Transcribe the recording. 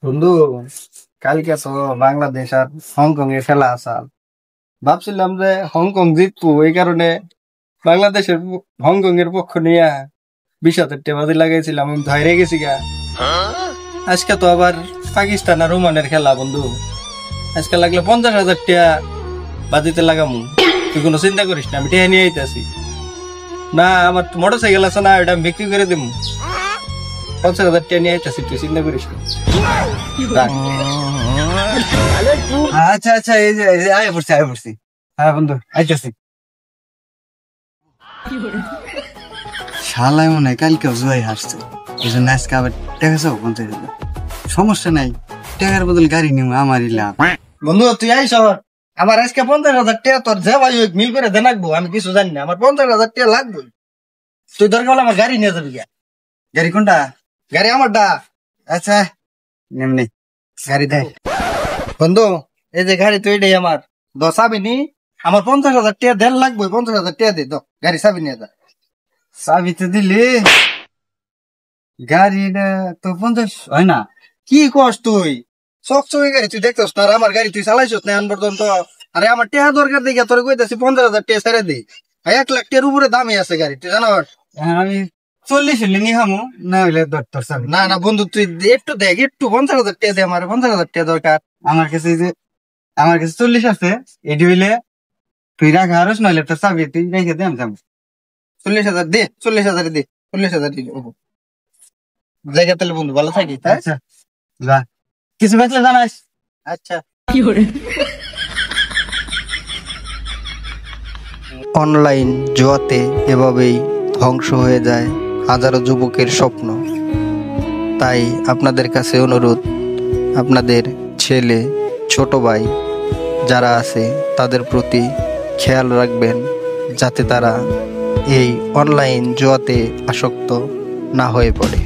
বন্ধু, কালকে তো বাংলাদেশ আর হংকং এর খেলা আছে। ভাবছিলাম যে হংকং জিতবো, এই কারণে বাংলাদেশের হংকং এর পক্ষ নিয়ে 20,000 টাকা বাজি লাগাইছিলাম, আমি ধরে গেছি গা। আজকে তো আবার পাকিস্তান আর ওমানের খেলা বন্ধু। আজকে লাগলে 50,000 টাকা বাজিতে লাগামু। তুই কোনো চিন্তা করিস না, আমি টেহা নিয়ে আইতাছি। না, আমার মোটর সাইকেল আছে না, ওটা আমি বিক্রি করে দিব। 50,000 টাকা নিয়ে আইতাছি, তুই চিন্তা করিস না। রাখ। আচ্ছা আচ্ছা, এই যে আয় পড়ছি। হ্যাঁ বন্ধু, আইতাছি। শালায় মনে হয় কালকেও জুয়াই হাসছে, এই জন্য আজকে আবার টাকা চাও 50,000। সমস্যা নাই, টাকার বদল গাড়ি নিব, আমারই লাভ। বন্ধু তুই আইস, আমার আজকে 50,000 টাকা তোর যে ভাই হোক মিল করে দেনাকবো। আমি কিছু জানি না, আমার 50,000 টাকা লাগবে। তুই দরকার হলে আমার গাড়ি নিয়ে যাবি গা। গাড়ি কোনটা? গাড়ি আমারটা। আচ্ছা, এমনি গাড়ি দেয়। বন্ধু, এই যে গাড়ি তুই এটাই আমার। চাবি নি, আমার 50,000 টাকা দেন লাগবে। 50,000 টাকা দে, গাড়ি চাবি নিয়ে যা। চাবি তো দিলি, গাড়িটা তো 50 হয় না। কি কস তুই? চকচকে গাড়ি তুই দেখতেছ না, আর আমার গাড়ি তুই চালাইছ না এখন পর্যন্ত। আরে আমার টাকা দরকার দেখে তোর কইতাছি 50,000 টাকা ছেড়ে দে। 1 লাখ টাকার উপরে দামই আছে গাড়ি, তুই জানাস। আমি 40 হলে নি হামু, না হলে তোর চাবি। না না বন্ধু, তুই একটু দেখ, একটু 50,000 টাকা দে, আমার 50,000 টাকা দরকার। আমার কাছে এই যে, আমার কাছে 40 আছে, এটি হইলে তুই রাখা আরস, নইলে তোর চাবি তুই রেখে দে, আমি যাবো। 40,000 দে, 40,000 দে, 40,000 দিলে জায়গা তাহলে বন্ধু ভালো থাকিস, হ্যাঁ? আচ্ছা, যা, কিছু বেচলে জানাস। আচ্ছা। অনলাইন জুয়াতে এভাবেই ধ্বংস হয়ে যায় হাজারো যুবকের স্বপ্ন। তাই আপনাদের কাছে অনুরোধ, আপনাদের ছেলে, ছোট ভাই যারা আছে তাদের প্রতি খেয়াল রাখবেন, যাতে তারা এই অনলাইন জুয়াতে আসক্ত না হয়ে পড়ে।